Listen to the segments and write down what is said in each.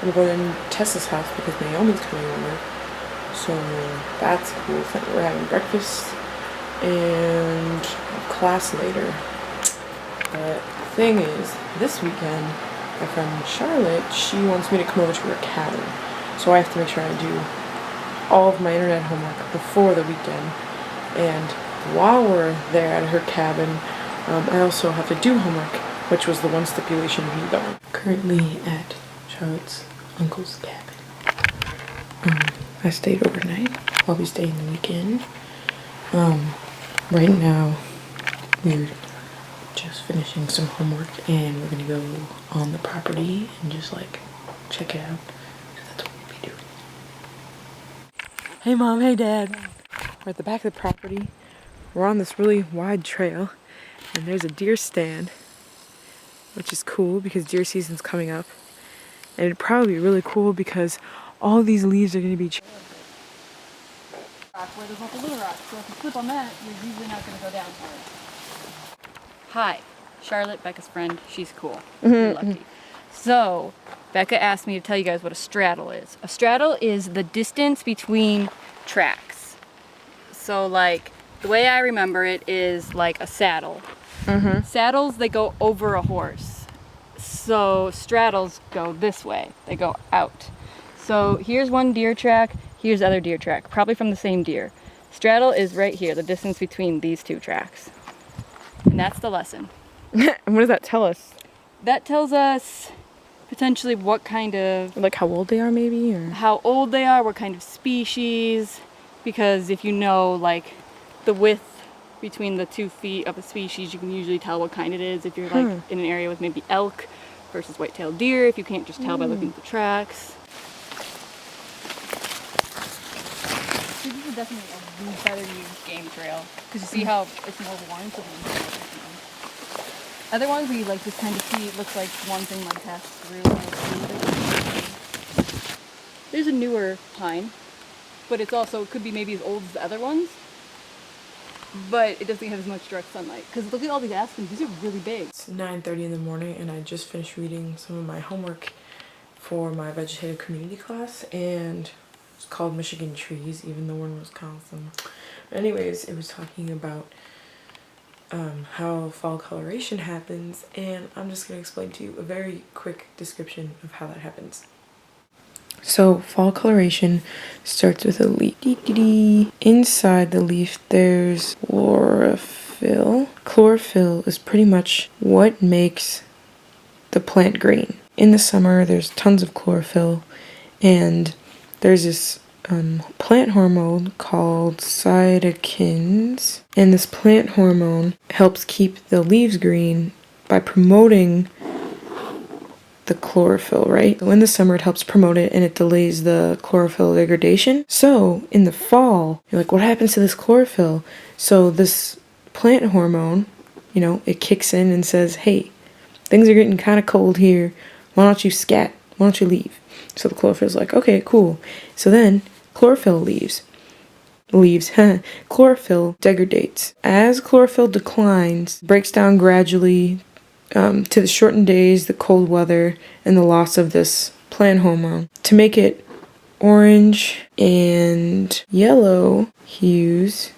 We're going to Tessa's house because Naomi's coming over. So that's cool. So we're having breakfast and class later. But the thing is, this weekend, my friend Charlotte, she wants me to come over to her cabin. So I have to make sure I do all of my internet homework before the weekend. And while we're there at her cabin, I also have to do homework, which was the one stipulation of me going. Currently at Charlotte's uncle's cabin. I stayed overnight. I'll be staying the weekend. Right now, we're just finishing some homework and we're gonna go on the property and just like check it out. That's what we'll be doing. Hey Mom, hey Dad. We're at the back of the property. We're on this really wide trail and there's a deer stand, which is cool because deer season's coming up. And it'd probably be really cool because all these leaves are gonna be Where there's lots of little rocks, so if you slip on that, you're usually not going to go down for it. Hi, Charlotte, Becca's friend. She's cool. You're lucky. So, Becca asked me to tell you guys what a straddle is. A straddle is the distance between tracks. So, like, the way I remember it is like a saddle. Saddles, they go over a horse. So, straddles go this way. They go out. So, here's one deer track. Here's the other deer track, probably from the same deer. Straddle is right here, the distance between these two tracks. And that's the lesson. And what does that tell us? That tells us potentially what kind of... Like how old they are maybe? Or how old they are, what kind of species. Because if you know like the width between the 2 feet of a species, you can usually tell what kind it is. If you're like in an area with maybe elk versus white-tailed deer, if you can't just tell by looking at the tracks. This is definitely a better used game trail because you see how it's more worn. So other ones where you like just kind of see it looks like one thing like passed through. There's a newer pine, but it's also, it could be maybe as old as the other ones, but it doesn't have as much direct sunlight. Because look at all these aspens, these are really big. It's 9:30 in the morning and I just finished reading some of my homework for my vegetative community class, and it's called Michigan Trees, even though we're in Wisconsin. Anyways, it was talking about how fall coloration happens, and I'm just going to explain to you a very quick description of how that happens. So fall coloration starts with a leaf. Inside the leaf there's chlorophyll. Chlorophyll is pretty much what makes the plant green. In the summer there's tons of chlorophyll, and there's this plant hormone called cytokines, and this plant hormone helps keep the leaves green by promoting the chlorophyll, right? So in the summer it helps promote it and it delays the chlorophyll degradation. So in the fall, you're like, what happens to this chlorophyll? So this plant hormone, you know, it kicks in and says, hey, things are getting kind of cold here. Why don't you scat? Why don't you leave? So the chlorophyll's like, okay, cool. So then chlorophyll leaves. Chlorophyll degrades. As chlorophyll declines, breaks down gradually to the shortened days, the cold weather, and the loss of this plant hormone. To make it orange and yellow hues,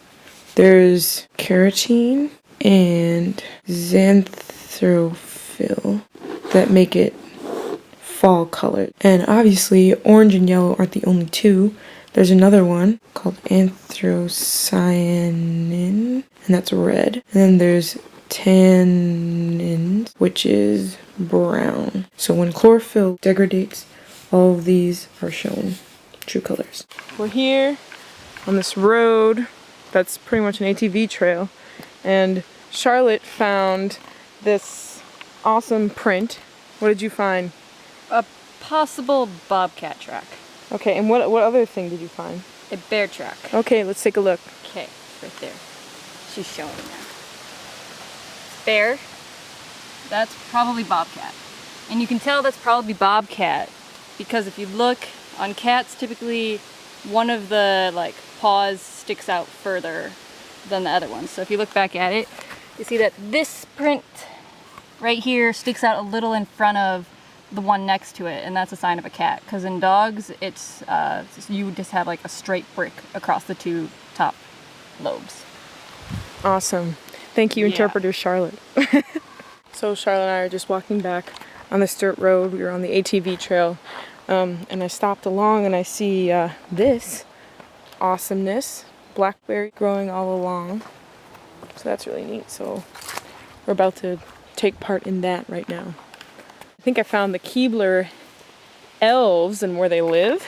there's carotene and xanthophyll that make it fall colored. And obviously orange and yellow aren't the only two. There's another one called anthocyanin, and that's red. And then there's tannins, which is brown. So when chlorophyll degrades, all of these are shown true colors. We're here on this road that's pretty much an ATV trail, and Charlotte found this awesome print. What did you find? A possible bobcat track. Okay, and what other thing did you find? A bear track. Okay, let's take a look. Okay, right there. She's showing now. Bear. That's probably bobcat. And you can tell that's probably bobcat because if you look on cats, typically one of the like paws sticks out further than the other ones. So if you look back at it, you see that this print right here sticks out a little in front of the one next to it, and that's a sign of a cat. Because in dogs, it's you just have like a straight brick across the two top lobes. Awesome. Thank you, Yeah. interpreter Charlotte. So Charlotte and I are just walking back on this dirt road. We were on the ATV trail, and I stopped along and I see this awesomeness, blackberry growing all along. So that's really neat. So we're about to take part in that right now. I think I found the Keebler elves and where they live.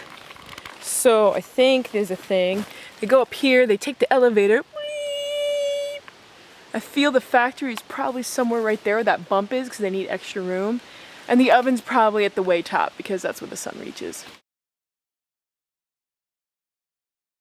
So I think there's a thing. They go up here, they take the elevator. Whee! I feel the factory is probably somewhere right there where that bump is because they need extra room. And the oven's probably at the way top because that's where the sun reaches.